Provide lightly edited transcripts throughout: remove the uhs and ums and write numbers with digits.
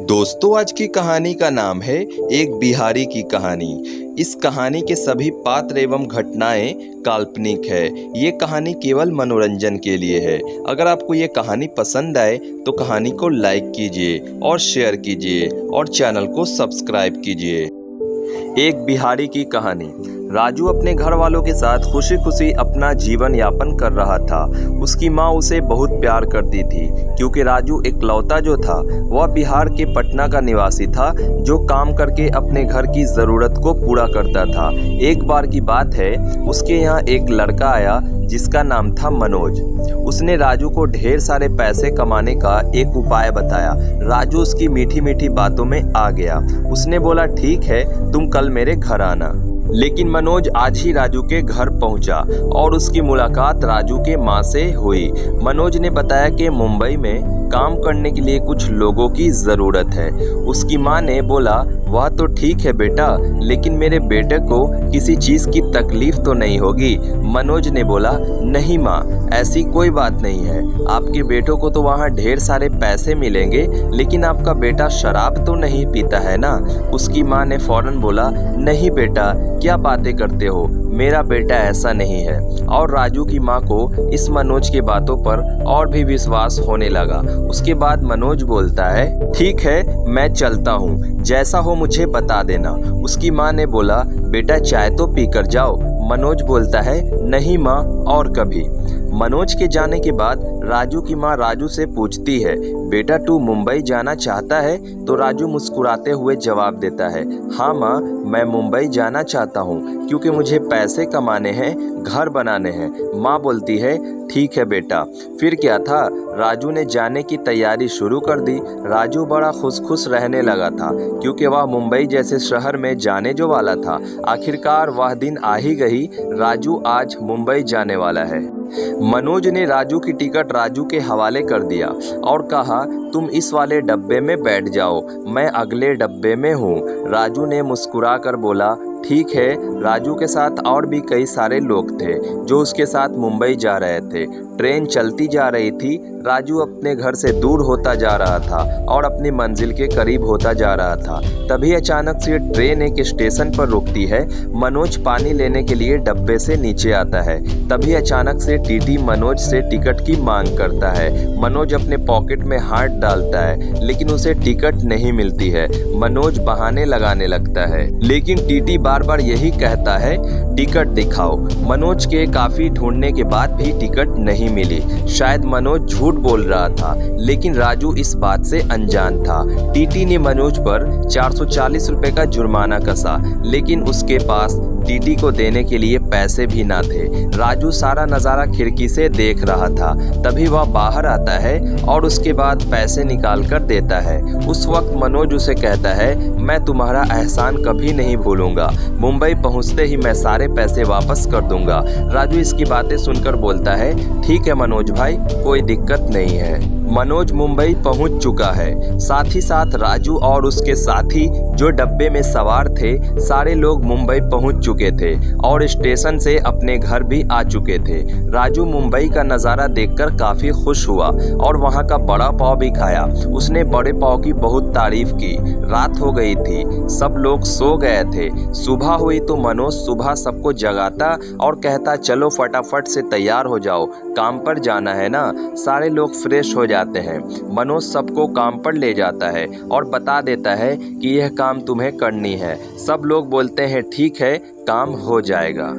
दोस्तों, आज की कहानी का नाम है एक बिहारी की कहानी। इस कहानी के सभी पात्र एवं घटनाएं काल्पनिक है। ये कहानी केवल मनोरंजन के लिए है। अगर आपको ये कहानी पसंद आए तो कहानी को लाइक कीजिए और शेयर कीजिए और चैनल को सब्सक्राइब कीजिए। एक बिहारी की कहानी। राजू अपने घर वालों के साथ खुशी खुशी अपना जीवन यापन कर रहा था। उसकी माँ उसे बहुत प्यार करती थी क्योंकि राजू इकलौता जो था वह बिहार के पटना का निवासी था जो काम करके अपने घर की ज़रूरत को पूरा करता था। एक बार की बात है, उसके यहाँ एक लड़का आया जिसका नाम था मनोज। उसने राजू को ढेर सारे पैसे कमाने का एक उपाय बताया। राजू उसकी मीठी मीठी बातों में आ गया। उसने बोला, ठीक है, तुम कल मेरे घर आना। लेकिन मनोज आज ही राजू के घर पहुंचा और उसकी मुलाकात राजू के माँ से हुई। मनोज ने बताया कि मुंबई में काम करने के लिए कुछ लोगों की ज़रूरत है। उसकी माँ ने बोला, वह तो ठीक है बेटा, लेकिन मेरे बेटे को किसी चीज़ की तकलीफ तो नहीं होगी। मनोज ने बोला, नहीं माँ, ऐसी कोई बात नहीं है। आपके बेटों को तो वहाँ ढेर सारे पैसे मिलेंगे, लेकिन आपका बेटा शराब तो नहीं पीता है ना। उसकी माँ ने फौरन बोला, नहीं बेटा, क्या बातें करते हो, मेरा बेटा ऐसा नहीं है। और राजू की माँ को इस मनोज की बातों पर और भी विश्वास होने लगा। उसके बाद मनोज बोलता है, ठीक है, मैं चलता हूँ, जैसा हो मुझे बता देना। उसकी माँ ने बोला, बेटा चाय तो पी कर जाओ। मनोज बोलता है, नहीं माँ, और कभी। मनोज के जाने के बाद राजू की माँ राजू से पूछती है, बेटा तू मुंबई जाना चाहता है? तो राजू मुस्कुराते हुए जवाब देता है, हाँ माँ, मैं मुंबई जाना चाहता हूँ क्योंकि मुझे पैसे कमाने हैं, घर बनाने हैं। माँ बोलती है, ठीक है बेटा। फिर क्या था, राजू ने जाने की तैयारी शुरू कर दी। राजू बड़ा खुश रहने लगा था क्योंकि वह मुंबई जैसे शहर में जाने जो वाला था। आखिरकार वह दिन आ ही गई। राजू आज मुंबई जाने वाला है। मनोज ने राजू की टिकट राजू के हवाले कर दिया और कहा, तुम इस वाले डब्बे में बैठ जाओ, मैं अगले डब्बे में हूँ। राजू ने मुस्कुराकर बोला, ठीक है। राजू के साथ और भी कई सारे लोग थे जो उसके साथ मुंबई जा रहे थे। ट्रेन चलती जा रही थी। राजू अपने घर से दूर होता जा रहा था और अपनी मंजिल के करीब होता जा रहा था। तभी अचानक से ट्रेन एक स्टेशन पर रुकती है। मनोज पानी लेने के लिए डब्बे से नीचे आता है। तभी अचानक से टीटी मनोज से टिकट की मांग करता है। मनोज अपने पॉकेट में हाथ डालता है लेकिन उसे टिकट नहीं मिलती है। मनोज बहाने लगाने लगता है लेकिन टीटी बार बार यही कहता है, टिकट दिखाओ। मनोज के काफ़ी ढूंढने के बाद भी टिकट नहीं मिली। शायद मनोज झूठ बोल रहा था, लेकिन राजू इस बात से अनजान था। टीटी ने मनोज पर 440 रुपए का जुर्माना कसा, लेकिन उसके पास टीटी को देने के लिए पैसे भी ना थे। राजू सारा नज़ारा खिड़की से देख रहा था। तभी वह बाहर आता है और उसके बाद पैसे निकाल कर देता है। उस वक्त मनोज उसे कहता है, मैं तुम्हारा एहसान कभी नहीं भूलूंगा, मुंबई पहुंचते ही मैं सारे पैसे वापस कर दूंगा। राजू इसकी बातें सुनकर बोलता है, ठीक है मनोज भाई, कोई दिक्कत नहीं है। मनोज मुंबई पहुंच चुका है। साथ ही साथ राजू और उसके साथी जो डब्बे में सवार थे, सारे लोग मुंबई पहुंच चुके थे और स्टेशन से अपने घर भी आ चुके थे। राजू मुंबई का नज़ारा देखकर काफ़ी खुश हुआ और वहां का बड़ा पाव भी खाया। उसने बड़े पाव की बहुत तारीफ की। रात हो गई थी, सब लोग सो गए थे। सुबह हुई तो मनोज सुबह सबको जगाता और कहता, चलो फटाफट से तैयार हो जाओ, काम पर जाना है ना। सारे लोग फ्रेश हो जाते हैं। मनोज सबको काम पर ले जाता है और बता देता है कि यह काम तुम्हें करनी है। सब लोग बोलते हैं, ठीक है, काम हो जाएगा।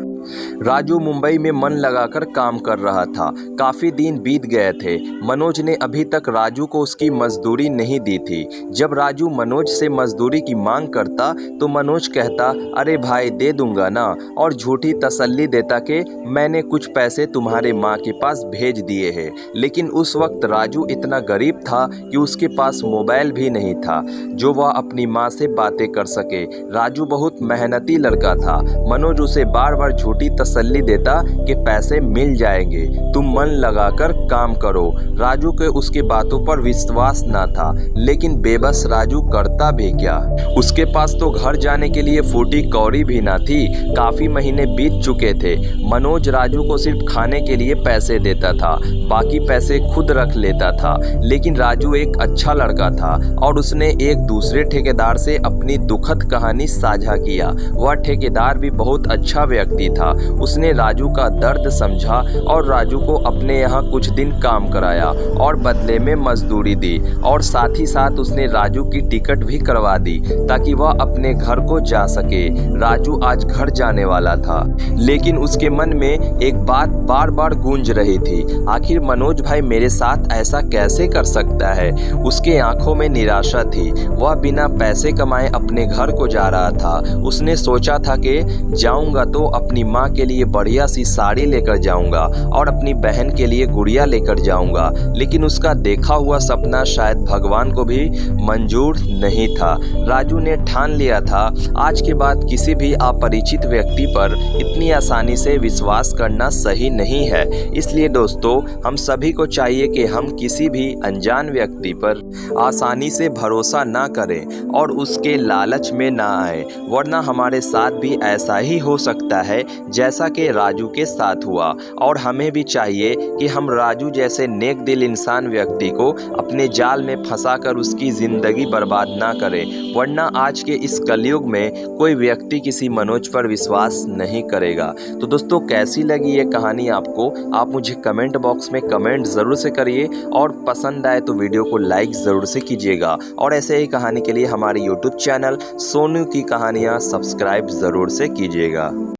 राजू मुंबई में मन लगाकर काम कर रहा था। काफ़ी दिन बीत गए थे। मनोज ने अभी तक राजू को उसकी मजदूरी नहीं दी थी। जब राजू मनोज से मजदूरी की मांग करता तो मनोज कहता, अरे भाई दे दूंगा ना, और झूठी तसल्ली देता कि मैंने कुछ पैसे तुम्हारे माँ के पास भेज दिए हैं। लेकिन उस वक्त राजू इतना गरीब था कि उसके पास मोबाइल भी नहीं था जो वह अपनी माँ से बातें कर सके। राजू बहुत मेहनती लड़का था। मनोज उसे बार बार झूठी तसल्ली देता कि पैसे मिल जाएंगे, तुम मन लगाकर काम करो। राजू के उसके बातों पर विश्वास ना था, लेकिन बेबस राजू करता भी क्या। उसके पास तो घर जाने के लिए फूटी कौड़ी भी ना थी। काफी महीने बीत चुके थे। मनोज राजू को सिर्फ खाने के लिए पैसे देता था, बाकी पैसे खुद रख लेता था। लेकिन राजू एक अच्छा लड़का था और उसने एक दूसरे ठेकेदार से अपनी दुखद कहानी साझा किया। वह ठेकेदार भी बहुत अच्छा व्यक्ति था। उसने राजू का दर्द समझा और राजू को अपने यहाँ कुछ दिन काम कराया और बदले में मजदूरी दी, और साथ ही साथ उसने राजू की टिकट भी करवा दी ताकि वह अपने घर को जा सके। राजू आज घर जाने वाला था, लेकिन उसके मन में एक बात बार बार गूंज रही थी, आखिर मनोज भाई मेरे साथ ऐसा कैसे कर सकता है। उसके आंखों में निराशा थी। वह बिना पैसे कमाए अपने घर को जा रहा था। उसने सोचा था कि जाऊंगा तो अपनी माँ के लिए बढ़िया सी साड़ी लेकर जाऊंगा और अपनी बहन के लिए गुड़िया लेकर जाऊंगा, लेकिन उसका देखा हुआ सपना शायद भगवान को भी मंजूर नहीं था। राजू ने ठान लिया था आज के बाद किसी भी अपरिचित व्यक्ति पर इतनी आसानी से विश्वास करना सही नहीं है। इसलिए दोस्तों, हम सभी को चाहिए कि हम किसी भी अनजान व्यक्ति पर आसानी से भरोसा ना करें और उसके लालच में ना आए, वरना हमारे साथ भी ऐसा ही हो सकता है जैसा कि राजू के साथ हुआ। और हमें भी चाहिए कि हम राजू जैसे नेक दिल इंसान व्यक्ति को अपने जाल में फंसाकर उसकी ज़िंदगी बर्बाद ना करें, वरना आज के इस कलयुग में कोई व्यक्ति किसी मनोज पर विश्वास नहीं करेगा। तो दोस्तों, कैसी लगी ये कहानी आपको, आप मुझे कमेंट बॉक्स में कमेंट ज़रूर से करिए, और पसंद आए तो वीडियो को लाइक ज़रूर से कीजिएगा। और ऐसे ही कहानी के लिए हमारे YouTube चैनल सोनू की कहानियाँ सब्सक्राइब ज़रूर से कीजिएगा।